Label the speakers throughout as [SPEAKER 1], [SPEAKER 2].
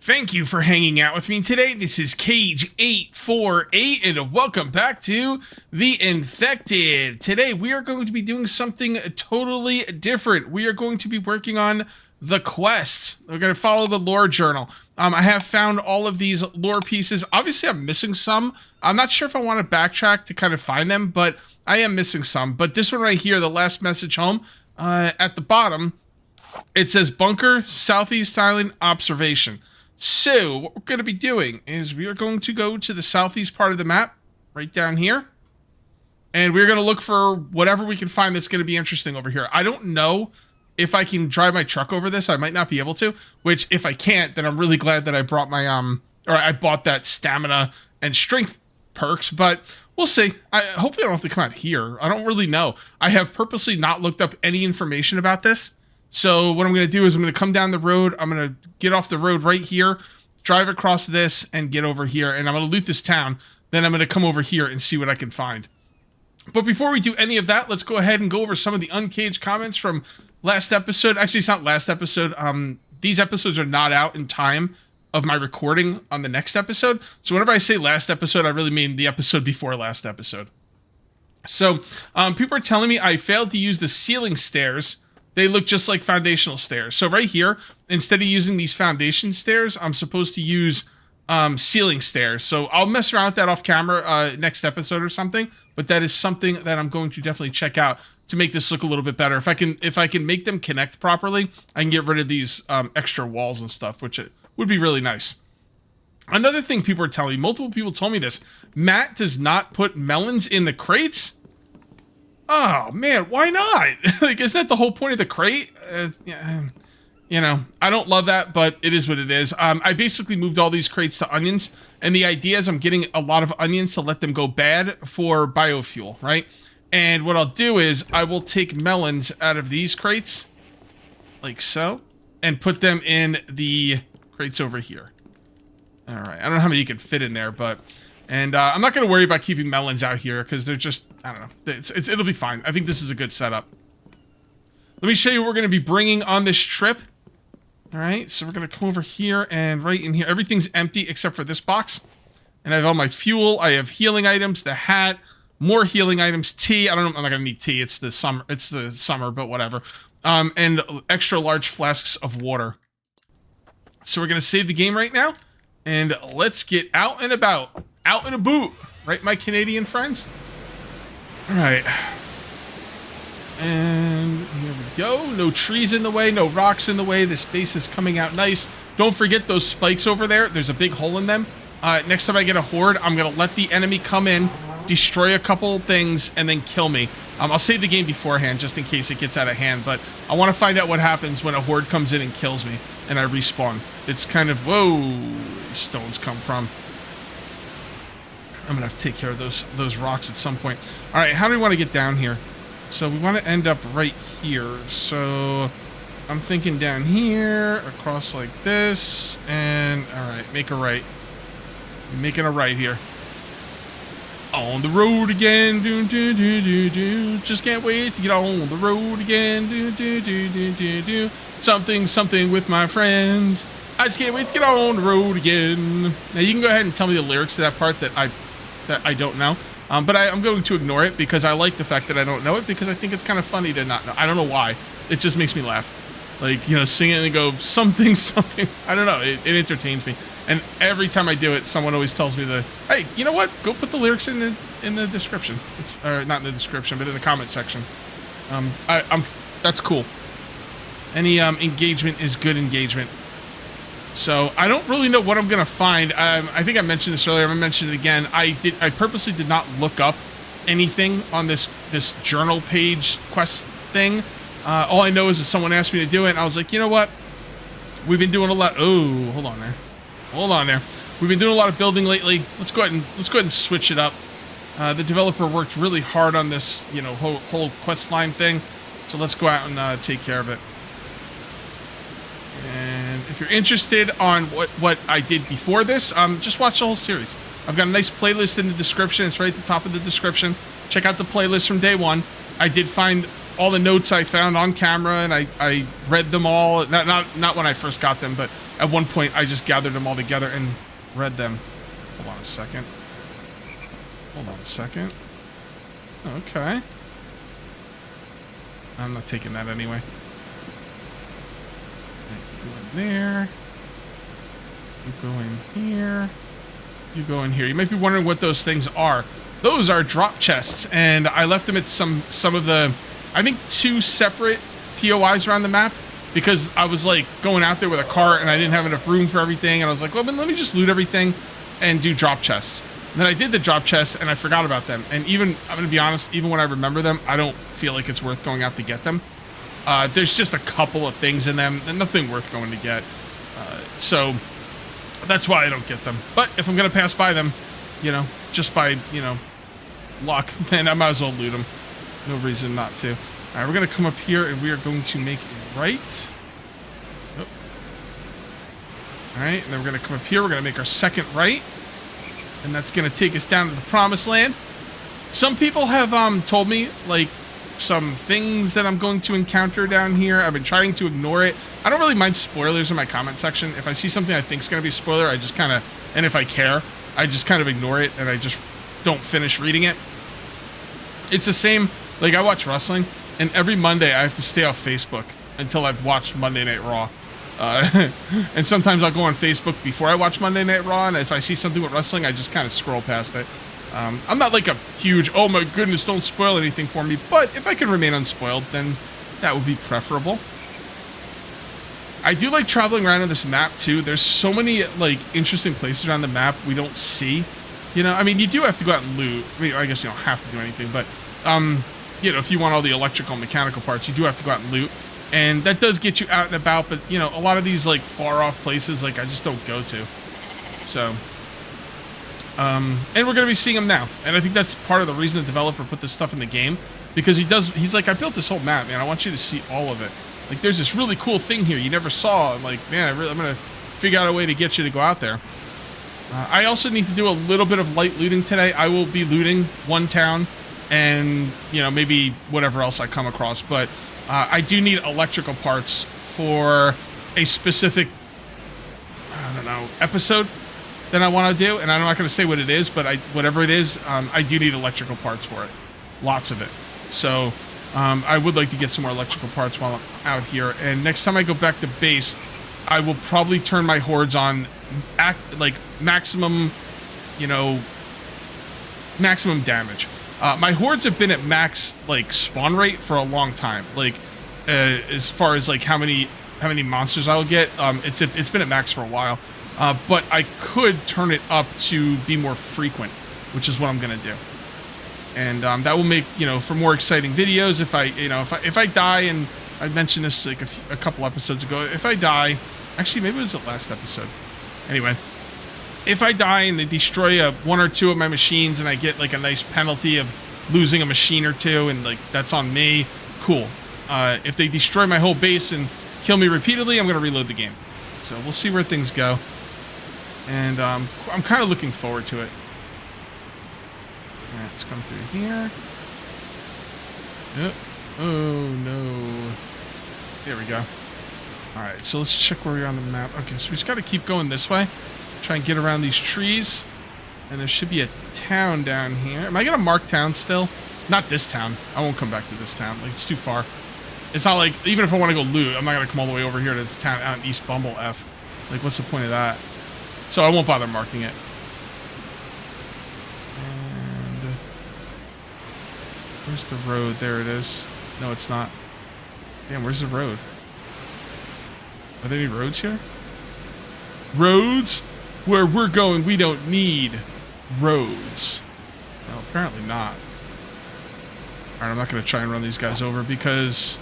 [SPEAKER 1] Thank you for hanging out with me today. This is Cage848 and welcome back to The Infected. Today we are going to be doing something totally different. We are going to be working on the quest. We're going to follow the lore journal. I have found all of these lore pieces. Obviously I'm missing some. I'm not sure if I want to backtrack to kind of find them, but I am missing some. But this one right here, the last message home, at the bottom, it says Bunker, Southeast Island, Observation. So, what we're going to be doing is we are going to go to the southeast part of the map, right down here. And we're going to look for whatever we can find that's going to be interesting over here. I don't know if I can drive my truck over this. I might not be able to. Which, if I can't, then I'm really glad that I brought my, or I bought that stamina and strength perks. But we'll see. Hopefully I don't have to come out here. I don't really know. I have purposely not looked up any information about this. So what I'm going to do is I'm going to come down the road. I'm going to get off the road right here, drive across this, and get over here. And I'm going to loot this town. Then I'm going to come over here and see what I can find. But before we do any of that, let's go ahead and go over some of the uncaged comments from last episode. Actually, it's not last episode. These episodes are not out in time of my recording on the next episode. So whenever I say last episode, I really mean the episode before last episode. So people are telling me I failed to use the ceiling stairs. They look just like foundational stairs. So right here, instead of using these foundation stairs, I'm supposed to use ceiling stairs. So I'll mess around with that off camera next episode or something. But that is something that I'm going to definitely check out to make this look a little bit better. If I can make them connect properly, I can get rid of these extra walls and stuff, which it would be really nice. Another thing people are telling me, multiple people told me this. Matt does not put melons in the crates. Oh, man, why not? Like, isn't that the whole point of the crate? You know, I don't love that, but it is what it is. I basically moved all these crates to onions, and the idea is I'm getting a lot of onions to let them go bad for biofuel, right? And what I'll do is I will take melons out of these crates, like so, and put them in the crates over here. All right, I don't know how many you can fit in there, but... And I'm not going to worry about keeping melons out here because they're just, I don't know, it'll be fine. I think this is a good setup. Let me show you what we're going to be bringing on this trip. All right, so we're going to come over here and right in here. Everything's empty except for this box. And I have all my fuel. I have healing items, the hat, more healing items, tea. I'm not going to need tea. It's the summer, but whatever. And extra large flasks of water. So we're going to save the game right now. And let's get out and about. Out and a boot, right, my Canadian friends? All right. And here we go. No trees in the way, no rocks in the way. This base is coming out nice. Don't forget those spikes over there. There's a big hole in them. Next time I get a horde, I'm going to let the enemy come in, destroy a couple things, and then kill me. I'll save the game beforehand just in case it gets out of hand. But I want to find out what happens when a horde comes in and kills me and I respawn. It's kind of, whoa, stones come from. I'm going to have to take care of those rocks at some point. All right, how do we want to get down here? So we want to end up right here. So I'm thinking down here, across like this, and all right, make a right. I'm making a right here. On the road again, do do do do do. Just can't wait to get on the road again, do do do do do do. Something with my friends. I just can't wait to get on the road again. Now you can go ahead and tell me the lyrics to that part that I don't know. But I'm going to ignore it because I like the fact that I don't know it because I think it's kind of funny to not know. I don't know why. It just makes me laugh. Like, you know, sing it and go, something. I don't know. It entertains me. And every time I do it, someone always tells me hey, you know what? Go put the lyrics in the description. Or not in the description, but in the comment section. That's cool. Any engagement is good engagement. So I don't really know what I'm gonna find. I think I mentioned this earlier. I'm gonna mention it again. I purposely did not look up anything on this journal page quest thing. All I know is that someone asked me to do it, and I was like, you know what? We've been doing a lot. Oh, hold on there. We've been doing a lot of building lately. Let's go ahead and switch it up. The developer worked really hard on this, you know, whole quest line thing. So let's go out and take care of it. And if you're interested on what I did before this, just watch the whole series. I've got a nice playlist in the description. It's right at the top of the description. Check out the playlist from day one. I did find all the notes I found on camera, and I read them all. Not when I first got them, but at one point I just gathered them all together and read them. Hold on a second. Okay. I'm not taking that anyway. You go in there. You go in here. You go in here. You might be wondering what those things are. Those are drop chests, and I left them at some of the, I think 2 separate POIs around the map, because I was like going out there with a cart and I didn't have enough room for everything, and I was like, well, let me just loot everything and do drop chests. And then I did the drop chests and I forgot about them, and even, I'm gonna be honest, even when I remember them, I don't feel like it's worth going out to get them. There's just a couple of things in them and nothing worth going to get, so that's why I don't get them. But if I'm gonna pass by them, you know, just by, you know, luck, then I might as well loot them. No reason not to. All right, we're gonna come up here and we are going to make a right. Oh. All right, and then we're gonna come up here. We're gonna make our second right, and that's gonna take us down to the promised land. Some people have told me like some things that I'm going to encounter down here. I've been trying to ignore it. I don't really mind spoilers in my comment section. If I see something I think is gonna be a spoiler, I just kind of, and if I care, I just kind of ignore it and I just don't finish reading it. It's the same, like I watch wrestling, and every Monday I have to stay off Facebook until I've watched Monday Night Raw. And sometimes I'll go on Facebook before I watch Monday Night Raw, and if I see something with wrestling, I just kind of scroll past it. I'm not like a huge, oh my goodness, don't spoil anything for me, but if I can remain unspoiled, then that would be preferable. I do like traveling around on this map too. There's so many like interesting places around the map we don't see. You know, I mean, you do have to go out and loot. I mean, I guess you don't have to do anything, but you know, if you want all the electrical and mechanical parts, you do have to go out and loot. And that does get you out and about, but you know, a lot of these like far off places, like I just don't go to. So, and we're gonna be seeing him now. And I think that's part of the reason the developer put this stuff in the game, because he's like, I built this whole map, man. I want you to see all of it. Like, there's this really cool thing here you never saw. I'm like, man, I'm gonna figure out a way to get you to go out there. I also need to do a little bit of light looting today. I will be looting one town and, you know, maybe whatever else I come across. But I do need electrical parts for a specific, I don't know, episode that I want to do. And I'm not going to say what it is, but whatever it is, I do need electrical parts for it. Lots of it. So I would like to get some more electrical parts while I'm out here. And next time I go back to base, I will probably turn my hordes on like maximum, you know, maximum damage. My hordes have been at max like spawn rate for a long time. Like as far as like how many monsters I'll get, it's been at max for a while. But I could turn it up to be more frequent, which is what I'm gonna do. And that will make, you know, for more exciting videos. If I die, and I mentioned this like a couple episodes ago, if I die, actually maybe it was the last episode. Anyway, if I die and they destroy one or two of my machines and I get like a nice penalty of losing a machine or two, and like that's on me, cool. If they destroy my whole base and kill me repeatedly, I'm gonna reload the game. So we'll see where things go. And I'm kind of looking forward to it. Alright, let's come through here. Yep. Oh no. There we go. Alright, so let's check where we are on the map. Okay, so we just got to keep going this way. Try and get around these trees. And there should be a town down here. Am I going to mark town still? Not this town. I won't come back to this town. Like, it's too far. It's not like, even if I want to go loot, I'm not going to come all the way over here to this town out in East Bumble F. Like, what's the point of that? So I won't bother marking it. And where's the road? There it is. No, it's not. Damn, where's the road? Are there any roads here? Roads? Where we're going, we don't need roads. No, apparently not. Alright, I'm not going to try and run these guys over because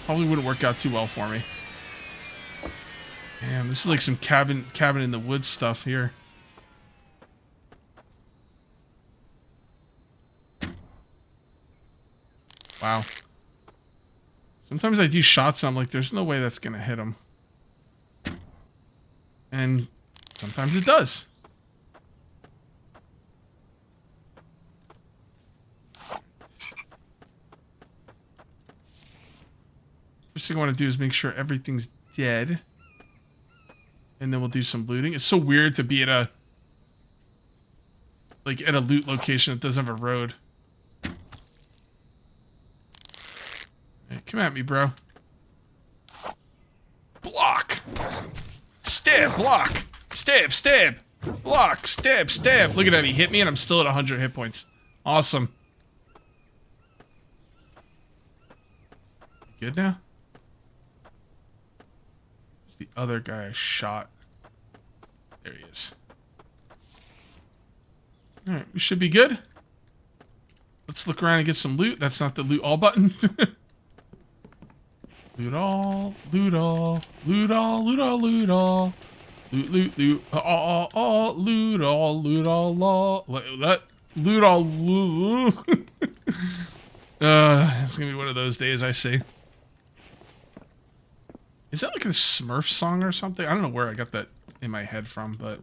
[SPEAKER 1] probably wouldn't work out too well for me. Damn, this is like some cabin in the woods stuff here. Wow. Sometimes I do shots and I'm like, there's no way that's going to hit him. And sometimes it does. First thing I want to do is make sure everything's dead. And then we'll do some looting. It's so weird to be at a loot location that doesn't have a road. Hey, come at me, bro. Block. Stab, block. Stab, stab. Block, stab, stab. Look at that, he hit me and I'm still at 100 hit points. Awesome. Good now? The other guy I shot. There he is. Alright, we should be good. Let's look around and get some loot. That's not the loot all button. Loot all, loot all, loot all, loot all, loot all. Loot, loot, loot, all, loot all, loot all, what, that? Loot all, loot. It's gonna be one of those days, I see. Is that like a Smurf song or something? I don't know where I got that in my head from, but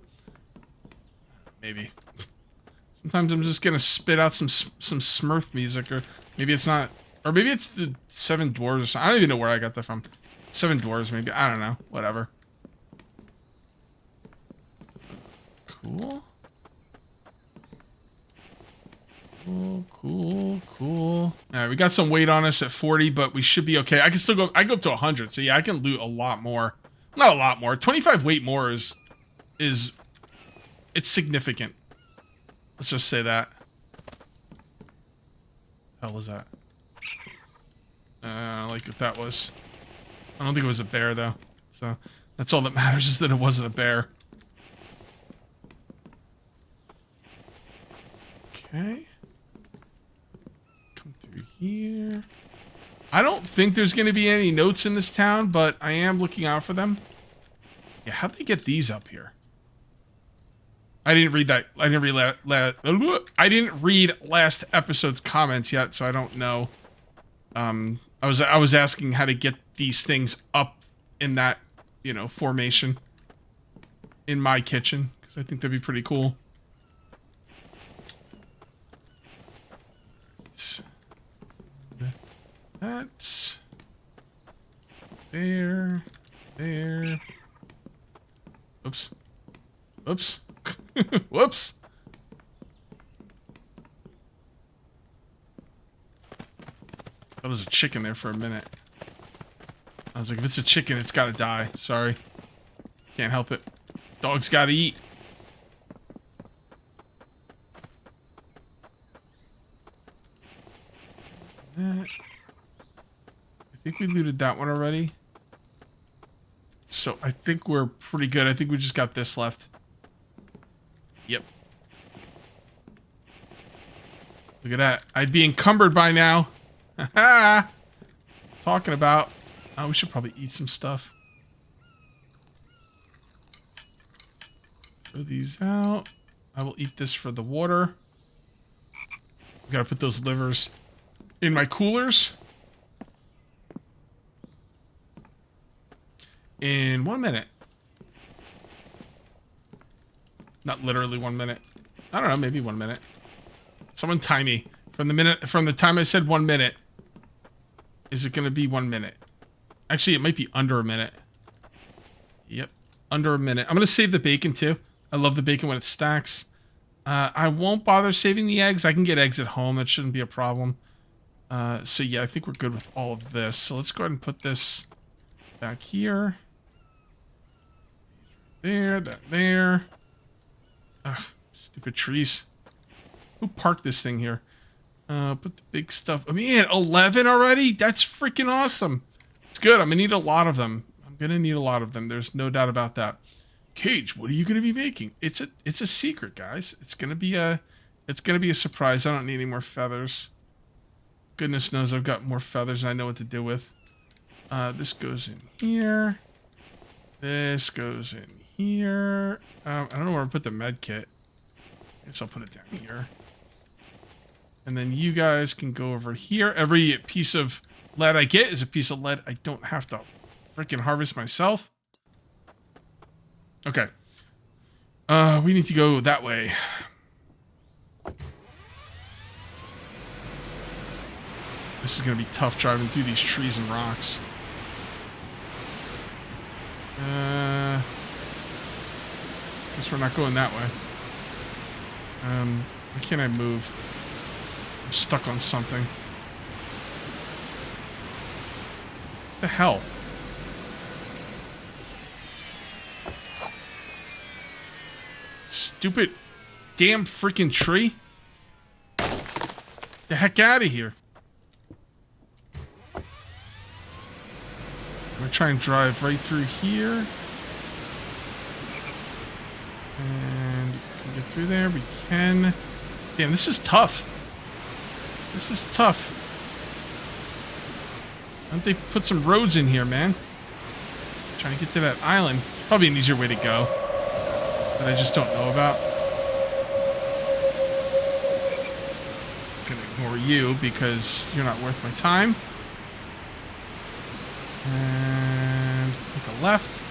[SPEAKER 1] maybe. Sometimes I'm just gonna spit out some Smurf music, or maybe it's not, or maybe it's the Seven Dwarves or something. I don't even know where I got that from. Seven Dwarves, maybe. I don't know. Whatever. Cool. Cool, cool, cool. Alright, we got some weight on us at 40, but we should be okay. I can still go, I go up to 100, so yeah, I can loot a lot more. Not a lot more. 25 weight more is it's significant. Let's just say that. What the hell was that? Like if that was. I don't think it was a bear though. So that's all that matters, is that it wasn't a bear. Okay. Come through here. I don't think there's going to be any notes in this town, but I am looking out for them. Yeah, how'd they get these up here? I didn't read that. I didn't read last episode's comments yet, so I don't know. I was asking how to get these things up in that, you know, formation in my kitchen, because I think that'd be pretty cool. That's there. Oops. Whoops. Whoops. That was a chicken there for a minute. I was like, if it's a chicken, it's gotta die. Sorry. Can't help it. Dogs gotta eat. I think we looted that one already. So I think we're pretty good. I think we just got this left. Yep. Look at that. I'd be encumbered by now. Haha. Talking about. Oh, we should probably eat some stuff. Throw these out. I will eat this for the water. We gotta put those livers in my coolers. In 1 minute. Not literally 1 minute. I don't know, maybe 1 minute. Someone time me. From the time I said 1 minute. Is it gonna be 1 minute? Actually, it might be under a minute. Yep. Under a minute. I'm gonna save the bacon too. I love the bacon when it stacks. I won't bother saving the eggs. I can get eggs at home. That shouldn't be a problem. So yeah, I think we're good with all of this. So let's go ahead and put this back here. There, that there. Ugh, stupid trees. Who parked this thing here? Put the big stuff. Oh, man, 11 already? That's freaking awesome. It's good. I'm gonna need a lot of them. There's no doubt about that. Cage, what are you gonna be making? It's a secret, guys. It's gonna be a surprise. I don't need any more feathers. Goodness knows I've got more feathers and I know what to do with. This goes in here. This goes in here. I don't know where I put the med kit. I guess I'll put it down here. And then you guys can go over here. Every piece of lead I get is a piece of lead I don't have to freaking harvest myself. Okay. We need to go that way. This is going to be tough driving through these trees and rocks. Guess we're not going that way. Why can't I move? I'm stuck on something. What the hell? Stupid damn freaking tree. The heck out of here. I'm gonna try and drive right through here. And can we get through there? We can. Damn, this is tough. This is tough. Why don't they put some roads in here, man? Trying to get to that island. Probably an easier way to go that I just don't know about. I'm gonna ignore you because you're not worth my time. And make a left.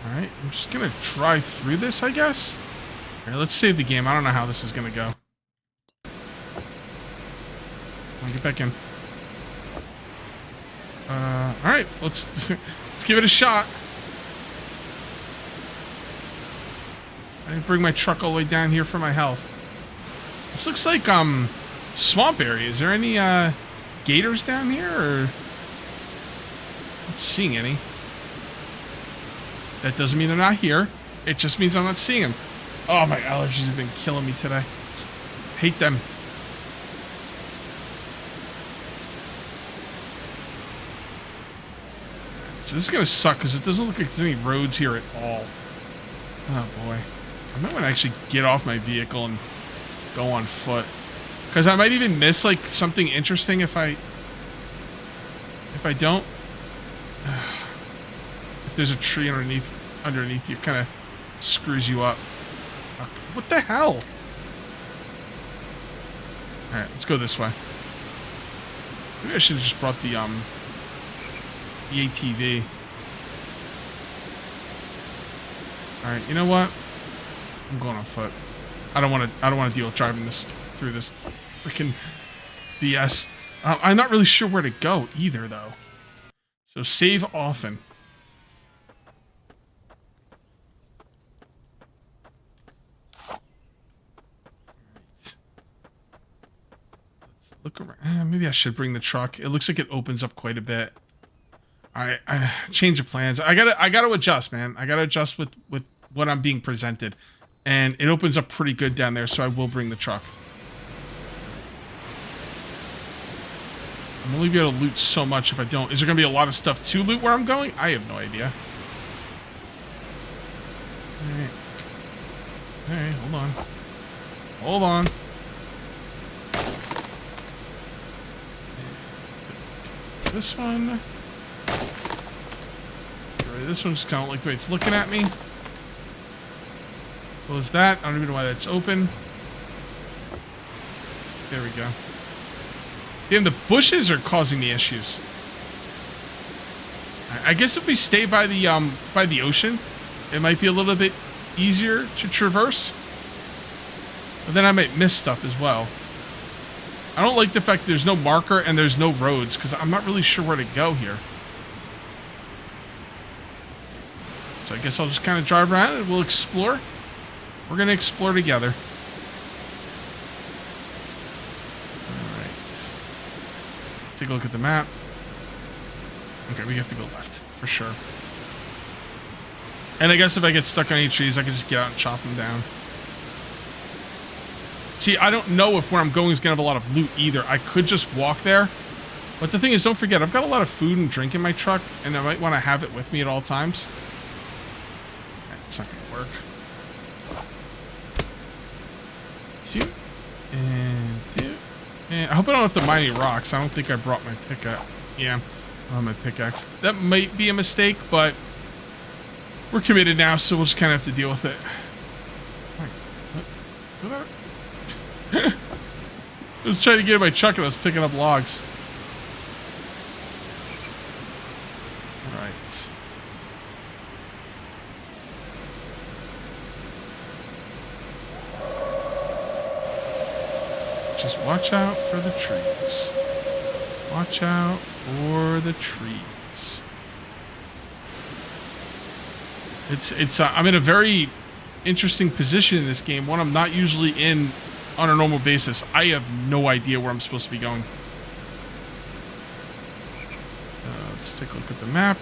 [SPEAKER 1] Alright, I'm just gonna drive through this, I guess. Alright, let's save the game. I don't know how this is gonna go. I'll get back in. Alright, let's give it a shot. I didn't bring my truck all the way down here for my health. This looks like swamp area. Is there any gators down here, or not seeing any? That doesn't mean they're not here. It just means I'm not seeing them. Oh, my allergies have been killing me today. Hate them. So this is gonna suck because it doesn't look like there's any roads here at all. Oh boy. I might want to actually get off my vehicle and go on foot. Because I might even miss like something interesting if I don't. If there's a tree underneath you, it kind of screws you up. What the hell? Alright, let's go this way. Maybe I should have just brought the ATV. Alright, you know what? I'm going on foot. I don't want to deal with driving this through this freaking BS. I'm not really sure where to go either, though. So save often. Look around. Maybe I should bring the truck. It looks like it opens up quite a bit. I change of plans. I gotta adjust, man. I gotta adjust with what I'm being presented, and it opens up pretty good down there. So I will bring the truck. I'm only be able to loot so much if I don't. Is there gonna be a lot of stuff to loot where I'm going? I have no idea. All right, hold on. Hold on. This one. This one's kind of like the way it's looking at me. Close that. I don't even know why that's open. There we go. Damn, the bushes are causing me issues. I guess if we stay by the ocean, it might be a little bit easier to traverse. But then I might miss stuff as well. I don't like the fact there's no marker and there's no roads, because I'm not really sure where to go here. So I guess I'll just kind of drive around and we'll explore. We're going to explore together. Alright. Take a look at the map. Okay, we have to go left, for sure. And I guess if I get stuck on any trees, I can just get out and chop them down. See, I don't know if where I'm going is going to have a lot of loot either. I could just walk there. But the thing is, don't forget, I've got a lot of food and drink in my truck, and I might want to have it with me at all times. That's not going to work. Two. And two. And I hope I don't have to mine any rocks. I don't think I brought my pickaxe. Yeah, I don't have my pickaxe. That might be a mistake, but we're committed now, so we'll just kind of have to deal with it. What? I was trying to get in my truck and I was picking up logs. Alright. Just watch out for the trees. Watch out for the trees. I'm in a very interesting position in this game, one I'm not usually in on a normal basis. I have no idea where I'm supposed to be going. Let's take a look at the map.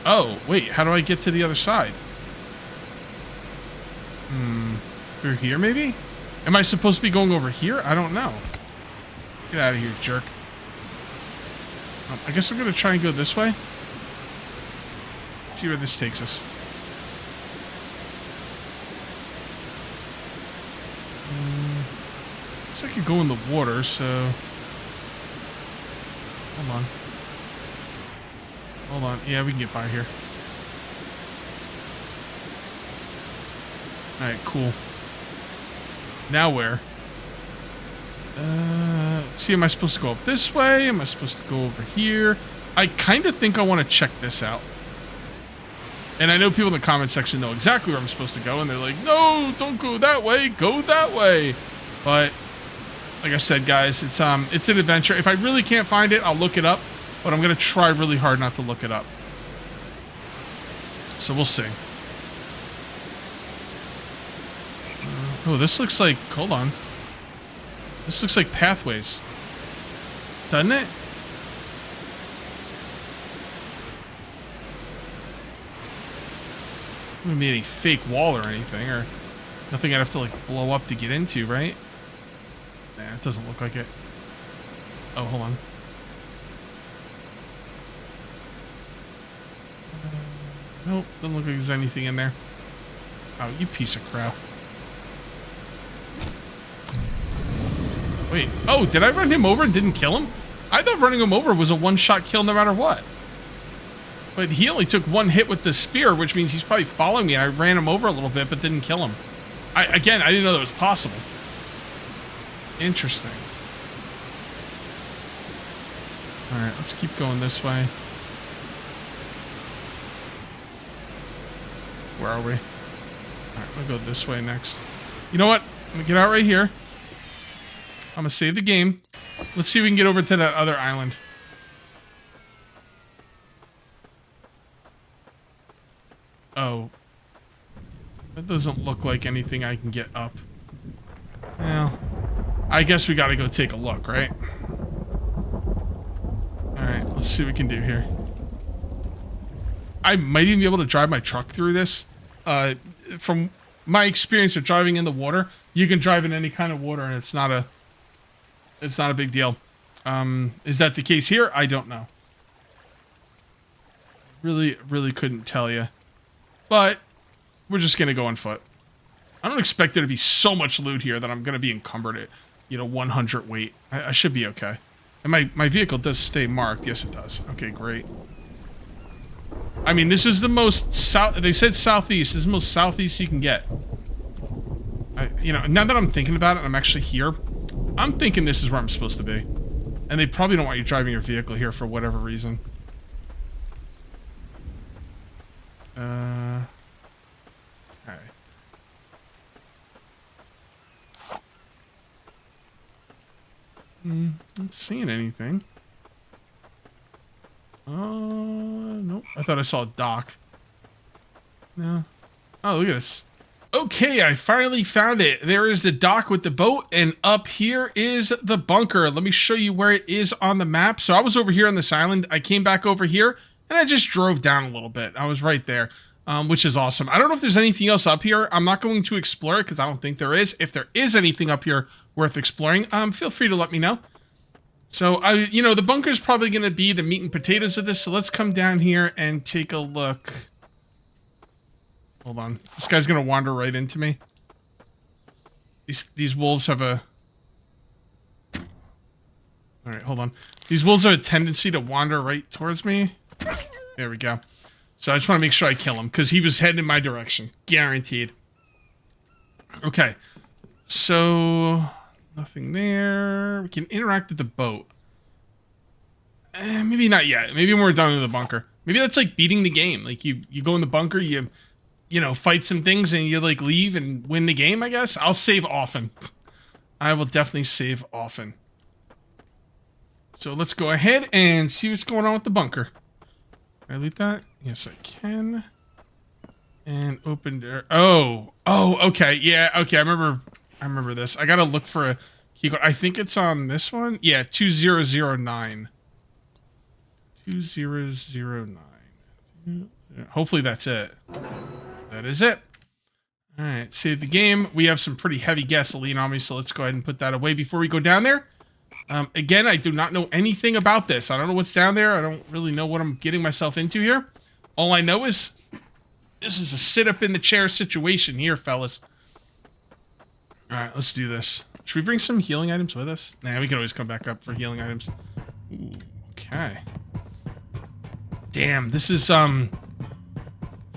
[SPEAKER 1] Oh, wait, how do I get to the other side? Through here, maybe? Am I supposed to be going over here? I don't know. Get out of here, jerk. I guess I'm going to try and go this way. Let's see where this takes us. Looks like I could go in the water, so... Hold on. Hold on. Yeah, we can get by here. Alright, cool. Now where? See, am I supposed to go up this way? Am I supposed to go over here? I kind of think I want to check this out. And I know people in the comment section know exactly where I'm supposed to go, and they're like, no, don't go that way, go that way. But, like I said, guys, it's an adventure. If I really can't find it, I'll look it up, but I'm going to try really hard not to look it up. So we'll see. Oh, this looks like, hold on. This looks like pathways. Doesn't it? Wouldn't be any fake wall or anything, or nothing I'd have to like blow up to get into, right? Nah, it doesn't look like it. Oh, hold on. Nope, doesn't look like there's anything in there. Oh, you piece of crap. Wait, oh, did I run him over and didn't kill him? I thought running him over was a one-shot kill no matter what. But he only took one hit with the spear, which means he's probably following me. I ran him over a little bit, but didn't kill him. Again, I didn't know that was possible. Interesting. Alright, let's keep going this way. Where are we? Alright, I'm gonna go this way next. You know what? I'm gonna get out right here. I'm gonna save the game. Let's see if we can get over to that other island. Oh. That doesn't look like anything I can get up. Well, I guess we gotta go take a look, right? Alright, let's see what we can do here. I might even be able to drive my truck through this. From my experience of driving in the water, you can drive in any kind of water and it's not a big deal. Is that the case here? I don't know. Really couldn't tell you. But we're just going to go on foot. I don't expect there to be so much loot here that I'm going to be encumbered at, 100 weight. I should be okay. And my vehicle does stay marked. Yes, it does. Okay, great. I mean, this is the most south. They said southeast. This is the most southeast you can get. Now that I'm thinking about it, and I'm actually here. I'm thinking this is where I'm supposed to be. And they probably don't want you driving your vehicle here for whatever reason. Okay. Not seeing anything. Nope. I thought I saw a dock. No. Oh, look at this. Okay, I finally found it. There is the dock with the boat, and up here is the bunker. Let me show you where it is on the map. So I was over here on this island. I came back over here, and I just drove down a little bit. I was right there, which is awesome. I don't know if there's anything else up here. I'm not going to explore it because I don't think there is. If there is anything up here worth exploring, feel free to let me know. So, the bunker is probably going to be the meat and potatoes of this. So let's come down here and take a look. Hold on. This guy's going to wander right into me. These wolves have a... Alright, hold on. These wolves have a tendency to wander right towards me. There we go. So I just want to make sure I kill him, because he was heading in my direction. Guaranteed. Okay. So... Nothing there. We can interact with the boat. Maybe not yet. Maybe when we're done in the bunker. Maybe that's like beating the game. Like you go in the bunker, you fight some things and you like leave and win the game, I guess. I'll save often. I will definitely save often. So let's go ahead and see what's going on with the bunker. Can I loot that? Yes, I can. And open there. Oh, okay. Yeah, okay. I remember this. I gotta look for a key code. I think it's on this one. Yeah, 2009. 2009. Hopefully that's it. That is it. All right, save the game. We have some pretty heavy gasoline on me, so let's go ahead and put that away before we go down there. Again, I do not know anything about this. I don't know what's down there. I don't really know what I'm getting myself into here. All I know is this is a sit-up-in-the-chair situation here, fellas. All right, let's do this. Should we bring some healing items with us? Nah, we can always come back up for healing items. Ooh, okay. Damn, this is,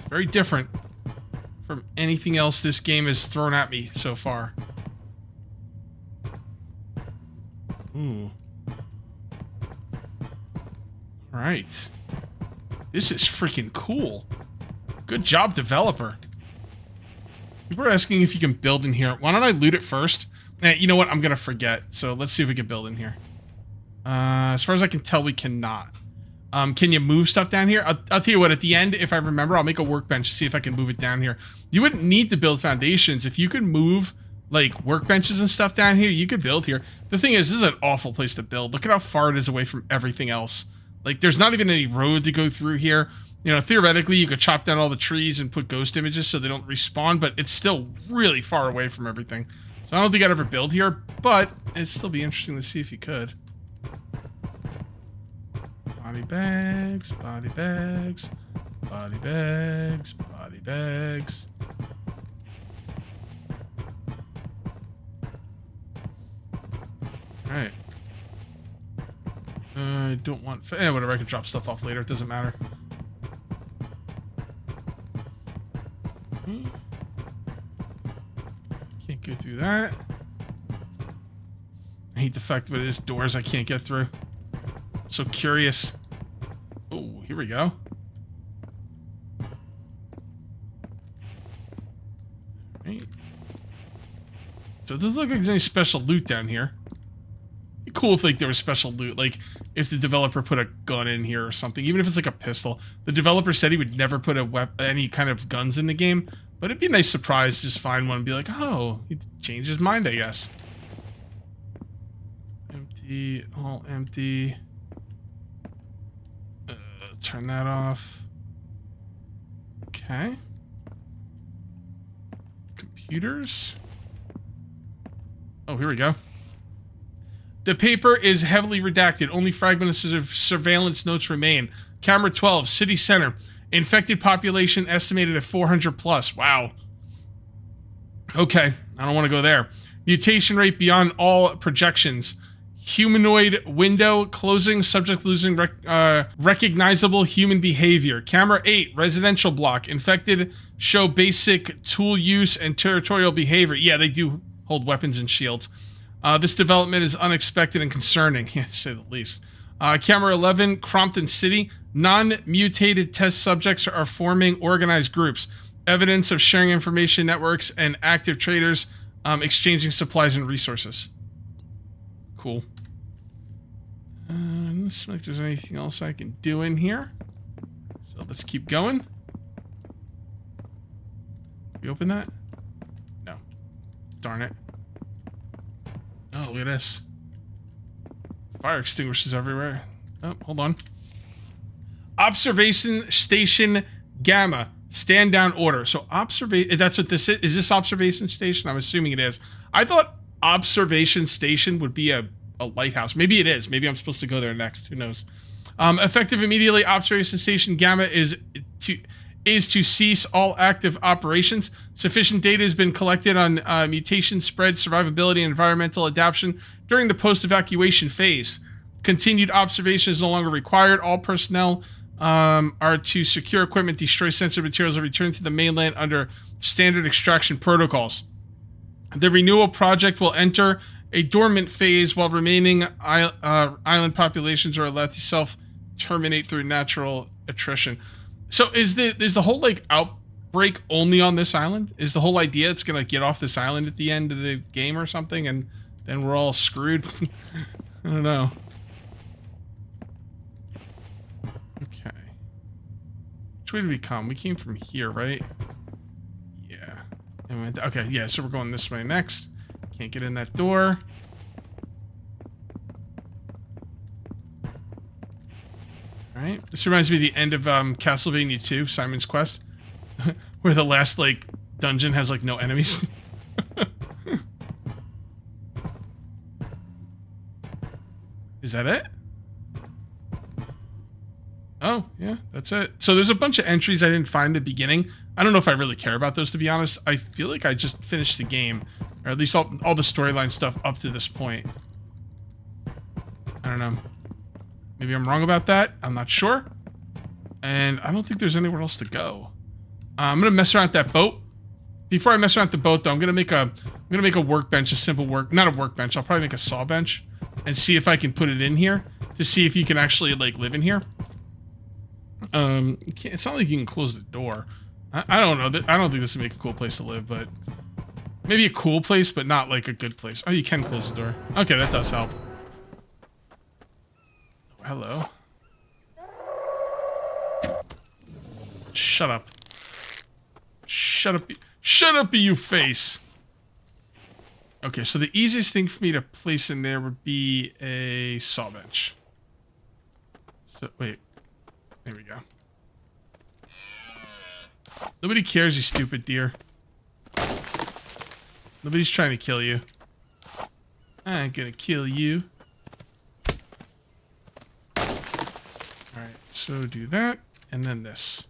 [SPEAKER 1] very different from anything else this game has thrown at me so far. Ooh. Alright. This is freaking cool. Good job, developer. People are asking if you can build in here. Why don't I loot it first? You know what? I'm gonna forget. So let's see if we can build in here. As far as I can tell, we cannot. Can you move stuff down here? I'll tell you what, at the end, if I remember, I'll make a workbench to see if I can move it down here. You wouldn't need to build foundations. If you could move, like, workbenches and stuff down here, you could build here. The thing is, this is an awful place to build. Look at how far it is away from everything else. Like, there's not even any road to go through here. You know, theoretically, you could chop down all the trees and put ghost images so they don't respawn, but it's still really far away from everything. So I don't think I'd ever build here, but it'd still be interesting to see if you could. Body bags, body bags, body bags, body bags. Alright. I don't want... whatever, I can drop stuff off later, it doesn't matter. Can't go through that. I hate the fact that there's doors I can't get through. So curious. Oh, here we go. Right. So it doesn't look like there's any special loot down here. It'd be cool if like there was special loot, like if the developer put a gun in here or something, even if it's like a pistol. The developer said he would never put any kind of guns in the game, but it'd be a nice surprise to just find one and be like, oh, he changed his mind, I guess. Empty, all empty. Turn that off. Okay. Computers. Oh, here we go. The paper is heavily redacted. Only fragments of surveillance notes remain. Camera 12, city center. Infected population estimated at 400 plus. Wow. Okay, I don't want to go there. Mutation rate beyond all projections. Humanoid window closing, subject losing recognizable human behavior. Camera 8, residential block. Infected show basic tool use and territorial behavior. Yeah, they do hold weapons and shields. This development is unexpected and concerning, yeah, to say the least. Camera 11, Crompton City. Non-mutated test subjects are forming organized groups. Evidence of sharing information networks and active traders exchanging supplies and resources. Cool. Doesn't seem like there's anything else I can do in here. So let's keep going. We open that? No. Darn it. Oh, look at this. Fire extinguishers everywhere. Oh, hold on. Observation Station Gamma. Stand down order. So that's what this is. Is this Observation Station? I'm assuming it is. I thought Observation Station would be a lighthouse. Maybe it is. Maybe I'm supposed to go there next. Who knows? Effective immediately, Observation Station Gamma is to cease all active operations. Sufficient data has been collected on mutation spread, survivability, and environmental adaptation during the post-evacuation phase. Continued observation is no longer required. All personnel are to secure equipment, destroy sensitive materials, and return to the mainland under standard extraction protocols. The renewal project will enter a dormant phase while remaining island populations are allowed to self-terminate through natural attrition. So is the whole like outbreak only on this island? Is the whole idea it's gonna get off this island at the end of the game or something and then we're all screwed. I don't know. Okay. Which way did we come? We came from here, right? Yeah. Okay, yeah, so we're going this way next. Can't get in that door. Alright. This reminds me of the end of Castlevania 2, Simon's Quest. Where the last, like, dungeon has, like, no enemies. Is that it? Oh, yeah, that's it. So there's a bunch of entries I didn't find at the beginning. I don't know if I really care about those, to be honest. I feel like I just finished the game. Or at least all the storyline stuff up to this point. I don't know. Maybe I'm wrong about that. I'm not sure. And I don't think there's anywhere else to go. I'm gonna mess around with that boat. Before I mess around with the boat, though, I'm gonna make a workbench, a simple not a workbench. I'll probably make a saw bench and see if I can put it in here to see if you can actually like live in here. It's not like you can close the door. I don't know. I don't think this would make a cool place to live, but maybe a cool place, but not like a good place. Oh, you can close the door. Okay, that does help. Oh, hello. Shut up. Shut up. Shut up, you face. Okay, so the easiest thing for me to place in there would be a saw bench. So, wait. There we go. Nobody cares, you stupid deer. Nobody's trying to kill you. I ain't gonna kill you. Alright, so do that, and then this.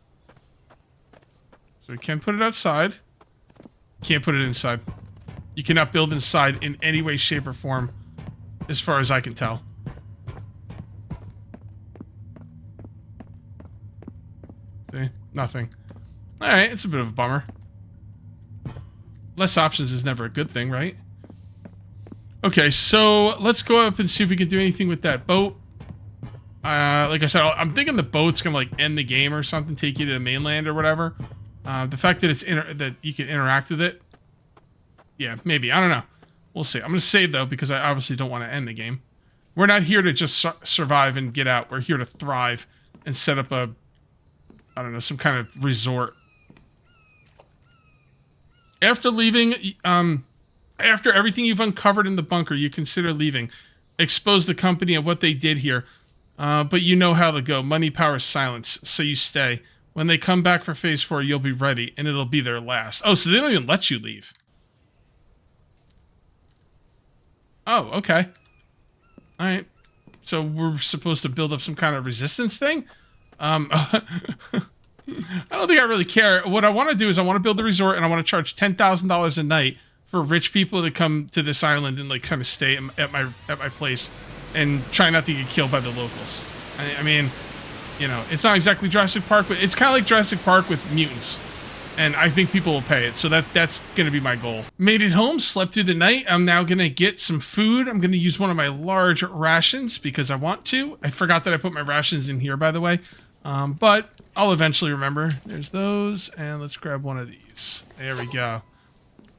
[SPEAKER 1] So we can put it outside. Can't put it inside. You cannot build inside in any way, shape, or form, as far as I can tell. See? Nothing. Alright, it's a bit of a bummer. Less options is never a good thing, right? Okay, so let's go up and see if we can do anything with that boat. Like I said, I'm thinking the boat's gonna like end the game or something, take you to the mainland or whatever. The fact that that you can interact with it, yeah, maybe. I don't know. We'll see. I'm gonna save though because I obviously don't want to end the game. We're not here to just survive and get out. We're here to thrive and set up a, I don't know, some kind of resort. After leaving, after everything you've uncovered in the bunker, you consider leaving. Expose the company and what they did here. But you know how to go. Money, power, silence. So you stay. When they come back for phase 4, you'll be ready, and it'll be their last. Oh, so they don't even let you leave. Oh, okay. Alright. So we're supposed to build up some kind of resistance thing? I don't think I really care. What I want to do is I want to build a resort, and I want to charge $10,000 a night for rich people to come to this island and like kind of stay at my place and try not to get killed by the locals. I mean, you know, it's not exactly Jurassic Park, but it's kind of like Jurassic Park with mutants. And I think people will pay it, so that's going to be my goal. Made it home, slept through the night. I'm now going to get some food. I'm going to use one of my large rations because I want to. I forgot that I put my rations in here, by the way. But I'll eventually remember. There's those, and let's grab one of these. There we go.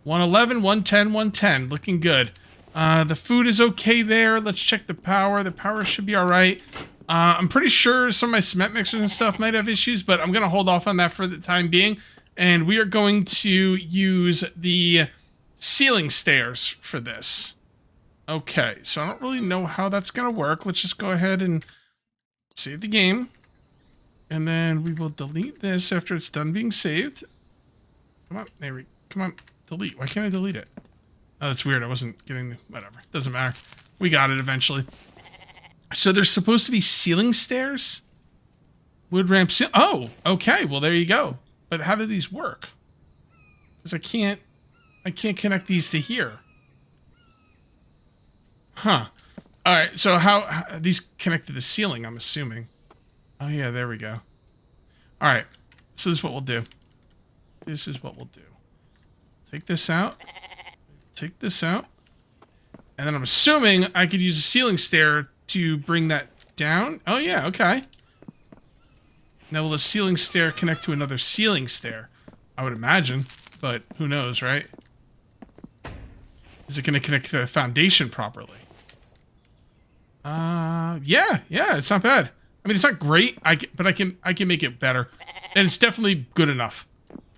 [SPEAKER 1] 111, 110, 110. Looking good. The food is okay there. Let's check the power. The power should be all right. I'm pretty sure some of my cement mixers and stuff might have issues, but I'm going to hold off on that for the time being. And we are going to use the ceiling stairs for this. Okay, so I don't really know how that's going to work. Let's just go ahead and save the game. And then we will delete this after it's done being saved. Come on, come on, delete. Why can't I delete it? Oh, that's weird. I wasn't getting the... Whatever. Doesn't matter. We got it eventually. So there's supposed to be ceiling stairs? Wood ramp... Oh, okay. Well, there you go. But how do these work? Because I can't connect these to here. Huh. All right. So how these connect to the ceiling, I'm assuming. Oh, yeah. There we go. All right. So this is what we'll do. This is what we'll do. Take this out. Take this out. And then I'm assuming I could use a ceiling stair to bring that down. Oh, yeah. Okay. Now, will a ceiling stair connect to another ceiling stair? I would imagine, but who knows, right? Is it going to connect to the foundation properly? Yeah, it's not bad. I mean, it's not great, but I can make it better. And it's definitely good enough.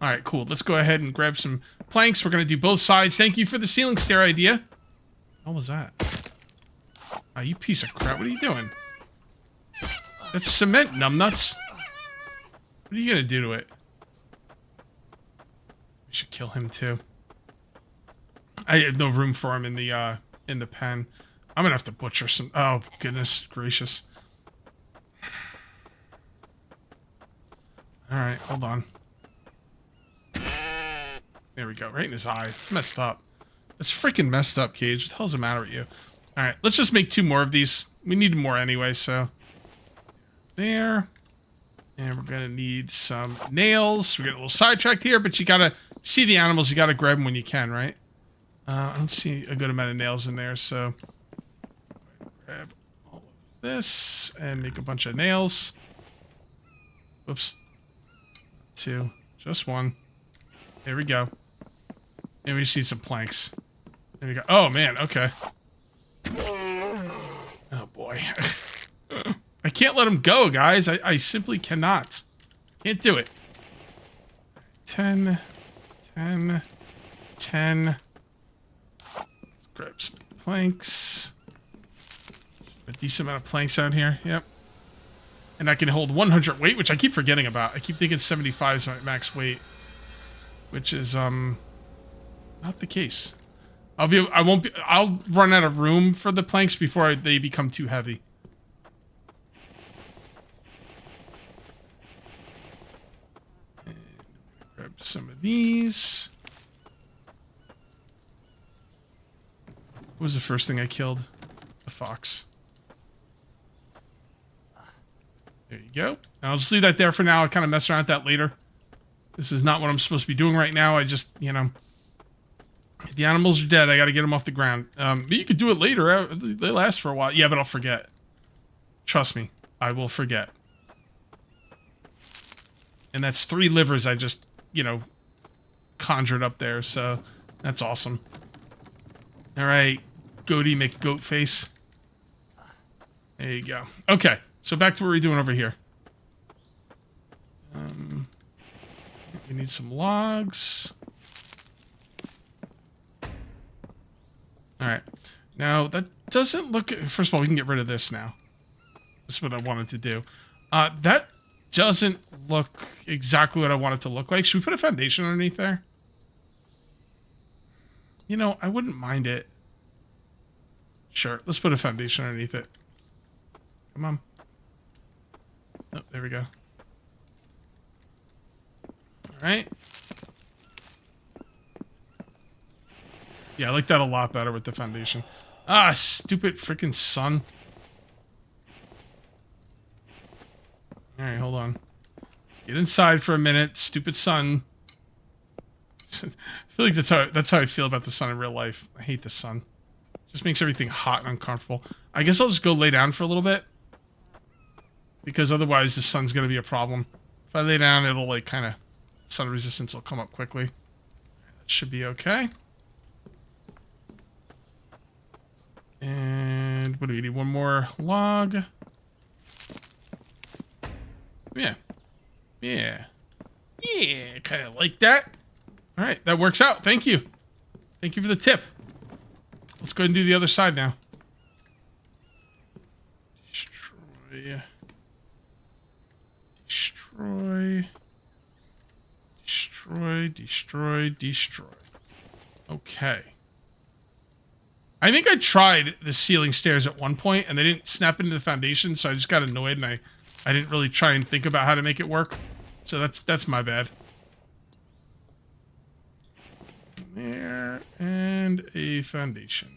[SPEAKER 1] All right, cool. Let's go ahead and grab some planks. We're going to do both sides. Thank you for the ceiling stair idea. What was that? Oh, you piece of crap. What are you doing? That's cement, numbnuts. What are you going to do to it? We should kill him, too. I have no room for him in the pen. I'm gonna have to butcher some. Oh goodness gracious! All right, hold on. There we go. Right in his eye. It's messed up. It's freaking messed up, Cage. What the hell's the matter with you? All right, let's just make 2 more of these. We need more anyway, so there. And we're gonna need some nails. We're getting a little sidetracked here, but you gotta see the animals. You gotta grab them when you can, right? I don't see a good amount of nails in there, so grab all of this and make a bunch of nails. Oops. 2. Just 1. There we go. And we just need some planks. There we go. Oh, man. Okay. Oh, boy. I can't let him go, guys. I simply cannot. Can't do it. 10. 10. 10. Grab some planks. A decent amount of planks out here. Yep. And I can hold 100 weight, which I keep forgetting about. I keep thinking 75 is my max weight, which is not the case. I'll run out of room for the planks before they become too heavy. And grab some of these. What was the first thing I killed? The fox. There you go. And I'll just leave that there for now. I'll kind of mess around with that later. This is not what I'm supposed to be doing right now. I just, you know, the animals are dead. I got to get them off the ground. But you could do it later. They last for a while. Yeah, but I'll forget. Trust me. I will forget. And that's 3 livers I just, you know, conjured up there. So that's awesome. All right. Goaty McGoatface. There you go. Okay, so back to what we're doing over here. We need some logs. All right. Now, that doesn't look... First of all, we can get rid of this now. That's what I wanted to do. That doesn't look exactly what I want it to look like. Should we put a foundation underneath there? You know, I wouldn't mind it. Sure, let's put a foundation underneath it. Come on. Oh, there we go. Alright. Yeah, I like that a lot better with the foundation. Ah, stupid freaking sun. Alright, hold on. Get inside for a minute, stupid sun. I feel like that's how I feel about the sun in real life. I hate the sun. Just makes everything hot and uncomfortable. I guess I'll just go lay down for a little bit. Because otherwise the sun's going to be a problem. If I lay down, it'll like kind of... Sun resistance will come up quickly. That should be okay. And what do we need? 1 more log. Yeah. Yeah. Yeah, kind of like that. All right, that works out. Thank you. Thank you for the tip. Let's go ahead and do the other side now. Destroy. Destroy. Destroy, destroy, destroy. Okay. I think I tried the ceiling stairs at one point and they didn't snap into the foundation, so I just got annoyed and I didn't really try and think about how to make it work. So that's my bad. There, and a foundation.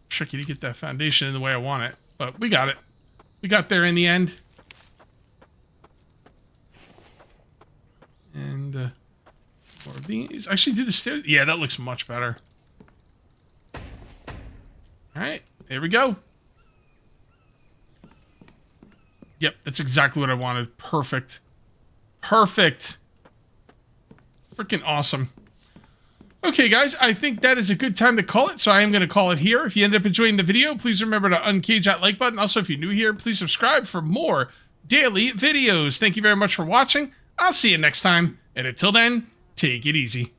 [SPEAKER 1] Tricky to get that foundation in the way I want it, but we got it. We got there in the end. And more of these. Actually, do the stairs. Yeah, that looks much better. All right, there we go. Yep, that's exactly what I wanted. Perfect. Perfect. Freaking awesome. Okay, guys, I think that is a good time to call it, so I am going to call it here. If you end up enjoying the video, please remember to uncage that like button. Also, if you're new here, please subscribe for more daily videos. Thank you very much for watching. I'll see you next time, and until then, take it easy.